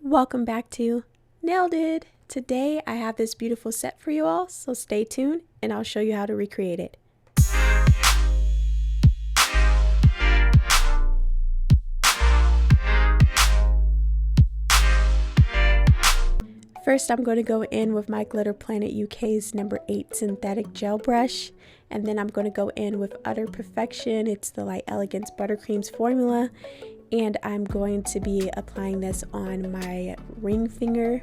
Welcome back to Nailed It! Today I have this beautiful set for you all, so stay tuned and I'll show you how to recreate it. First, I'm going to go in with my Glitter Planet UK's number 8 synthetic gel brush, and then I'm going to go in with Utter Perfection. It's the Light Elegance Buttercreams formula, and I'm going to be applying this on my ring finger,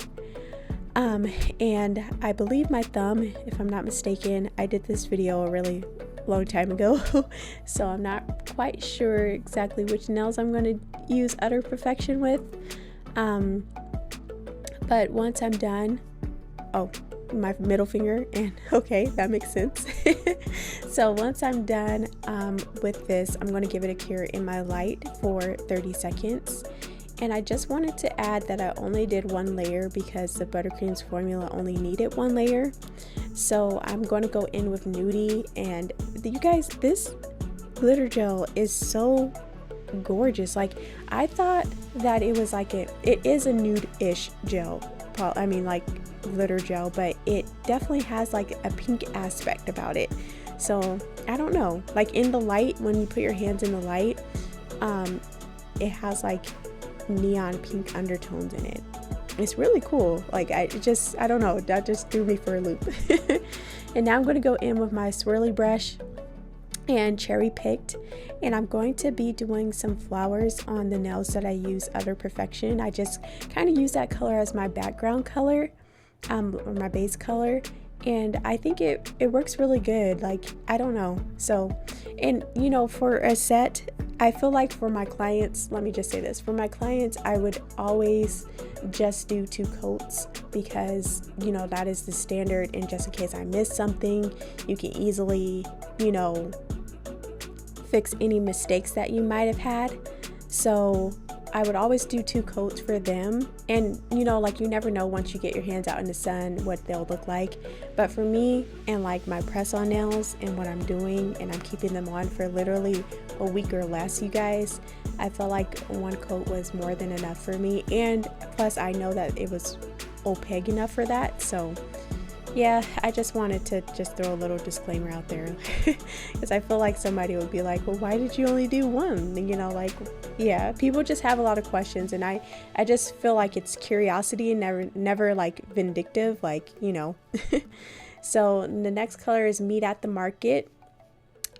and I believe my thumb, if I'm not mistaken. I did this video a really long time ago, so I'm not quite sure exactly which nails I'm going to use Utter Perfection with. But once I'm done, my middle finger, and okay, that makes sense. So once I'm done with this, I'm going to give it a cure in my light for 30 seconds. And I just wanted to add that I only did one layer because the Buttercreams formula only needed one layer. So I'm going to go in with Nudie, and you guys, this glitter gel is so gorgeous. Like, I thought that it was like it is a nude-ish gel, I mean like glitter gel, but it definitely has like a pink aspect about it. So I don't know, like in the light, when you put your hands in the light, it has like neon pink undertones in it. It's really cool. Like I don't know, that just threw me for a loop. And now I'm going to go in with my swirly brush and cherry picked, and I'm going to be doing some flowers on the nails that I use Utter Perfection. I just kind of use that color as my background color, or my base color, and I think it works really good. Like, I don't know. So, and you know, for a set, I feel like for my clients, let me just say this, for my clients, I would always just do 2 coats because, you know, that is the standard, and just in case I miss something, you can easily, you know, fix any mistakes that you might have had. So I would always do 2 coats for them, and you know, like, you never know once you get your hands out in the sun what they'll look like. But for me and like my press on nails and what I'm doing, and I'm keeping them on for literally a week or less, you guys, I felt like 1 coat was more than enough for me, and plus I know that it was opaque enough for that. So yeah, I just wanted to just throw a little disclaimer out there because I feel like somebody would be like, well, why did you only do 1? You know, like, yeah, people just have a lot of questions, and I just feel like it's curiosity and never like vindictive, like, you know. So the next color is Meet at the Market.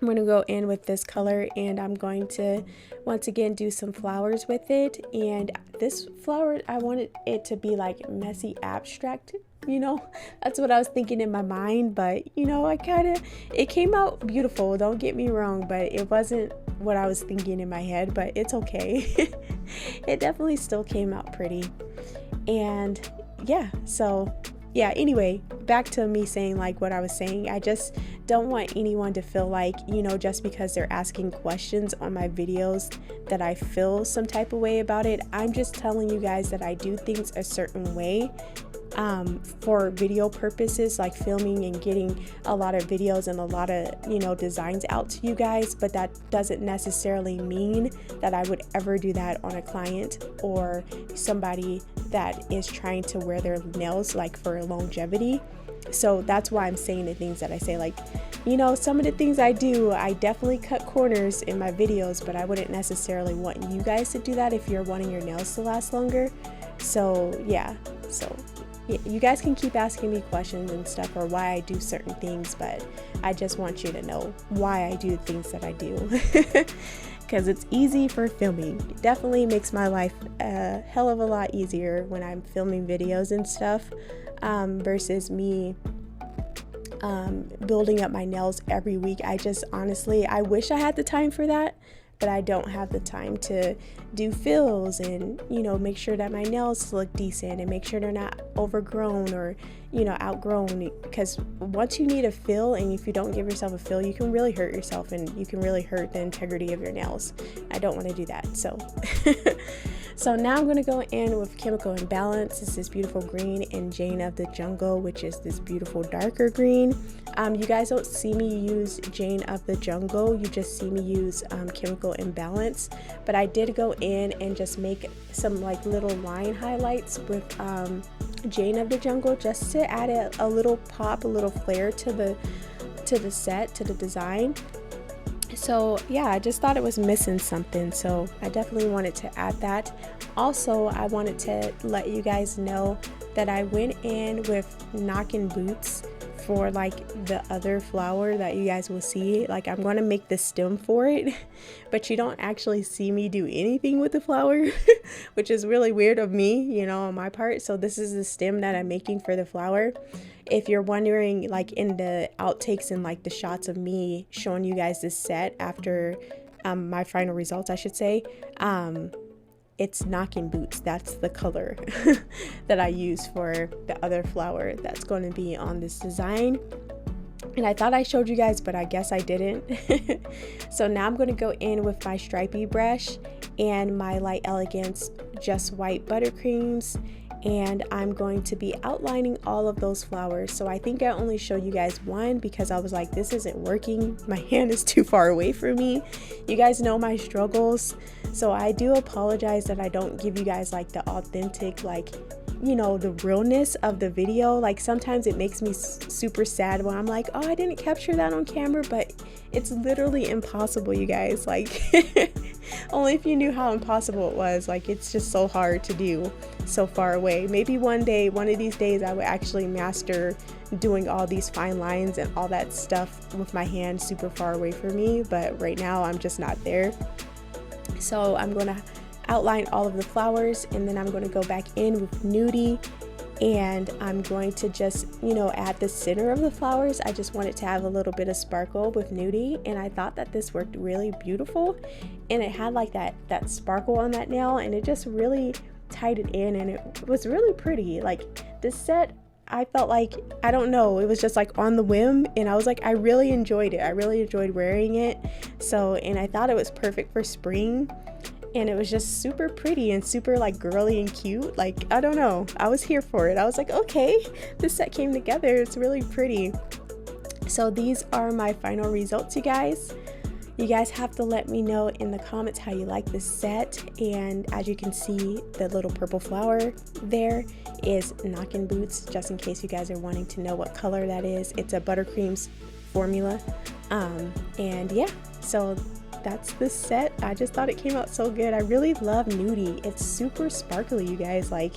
I'm going to go in with this color, and I'm going to once again do some flowers with it. And this flower, I wanted it to be like messy abstract, you know. That's what I was thinking in my mind, but you know, it came out beautiful, don't get me wrong, but it wasn't what I was thinking in my head, but it's okay. It definitely still came out pretty. And yeah, so yeah, anyway, back to me saying like what I was saying. I just don't want anyone to feel like, you know, just because they're asking questions on my videos that I feel some type of way about it. I'm just telling you guys that I do things a certain way for video purposes, like filming and getting a lot of videos and a lot of, you know, designs out to you guys. But that doesn't necessarily mean that I would ever do that on a client or somebody that is trying to wear their nails like for longevity. So that's why I'm saying the things that I say. Like, you know, some of the things I do, I definitely cut corners in my videos, but I wouldn't necessarily want you guys to do that if you're wanting your nails to last longer. So yeah, you guys can keep asking me questions and stuff, or why I do certain things, but I just want you to know why I do the things that I do. Because it's easy for filming. It definitely makes my life a hell of a lot easier when I'm filming videos and stuff, versus me building up my nails every week. I just honestly, I wish I had the time for that, but I don't have the time to do fills and, you know, make sure that my nails look decent and make sure they're not overgrown or, you know, outgrown. Because once you need a fill, and if you don't give yourself a fill, you can really hurt yourself and you can really hurt the integrity of your nails. I don't want to do that. So now I'm going to go in with Chemical Imbalance. This is beautiful green, and Jane of the Jungle, which is this beautiful darker green. You guys don't see me use Jane of the Jungle, you just see me use Chemical Imbalance. But I did go in and just make some like little line highlights with Jane of the Jungle, just to add a little pop, a little flair to the set, to the design. So yeah, I just thought it was missing something, so I definitely wanted to add that. Also, I wanted to let you guys know that I went in with knocking boots for like the other flower that you guys will see. Like, I'm going to make the stem for it, but you don't actually see me do anything with the flower, which is really weird of me, you know, on my part. So this is the stem that I'm making for the flower. If you're wondering, like in the outtakes and like the shots of me showing you guys this set after my final results, I should say, it's knocking boots. That's the color that I use for the other flower that's going to be on this design. And I thought I showed you guys, but I guess I didn't. So now I'm going to go in with my stripey brush and my Light Elegance Just White buttercreams, and I'm going to be outlining all of those flowers. So I think I only showed you guys one because I was like, this isn't working, my hand is too far away from me. You guys know my struggles, so I do apologize that I don't give you guys like the authentic, like, you know, the realness of the video. Like sometimes it makes me super sad when I'm like, oh, I didn't capture that on camera, but it's literally impossible, you guys. Like only if you knew how impossible it was. Like, it's just so hard to do so far away. Maybe one day, one of these days, I would actually master doing all these fine lines and all that stuff with my hand super far away from me, but right now I'm just not there. So I'm going to outline all of the flowers, and then I'm going to go back in with Nudie, and I'm going to just, you know, at the center of the flowers, I just wanted to have a little bit of sparkle with Nudie, and I thought that this worked really beautiful, and it had like that sparkle on that nail, and it just really tied it in, and it was really pretty. Like, this set, I felt like, I don't know, it was just like on the whim, and I was like, I really enjoyed it. I really enjoyed wearing it. So, and I thought it was perfect for spring, and it was just super pretty and super like girly and cute. Like, I don't know, I was here for it. I was like, okay, this set came together, it's really pretty. So these are my final results, you guys. You guys have to let me know in the comments how you like this set. And as you can see, the little purple flower there is Knockin' Boots, just in case you guys are wanting to know what color that is. It's a buttercreams formula. And yeah, so that's the set. I just thought it came out so good. I really love Nudie. It's super sparkly, you guys. Like,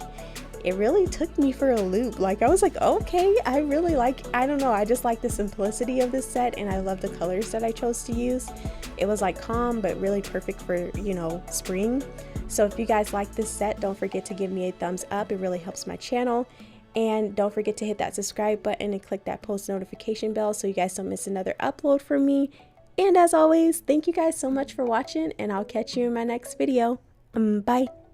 it really took me for a loop. Like, I was like, okay, I really like, I don't know, I just like the simplicity of this set, and I love the colors that I chose to use. It was like calm but really perfect for, you know, spring. So if you guys like this set, don't forget to give me a thumbs up. It really helps my channel. And don't forget to hit that subscribe button and click that post notification bell so you guys don't miss another upload from me. And as always, thank you guys so much for watching, and I'll catch you in my next video. Bye.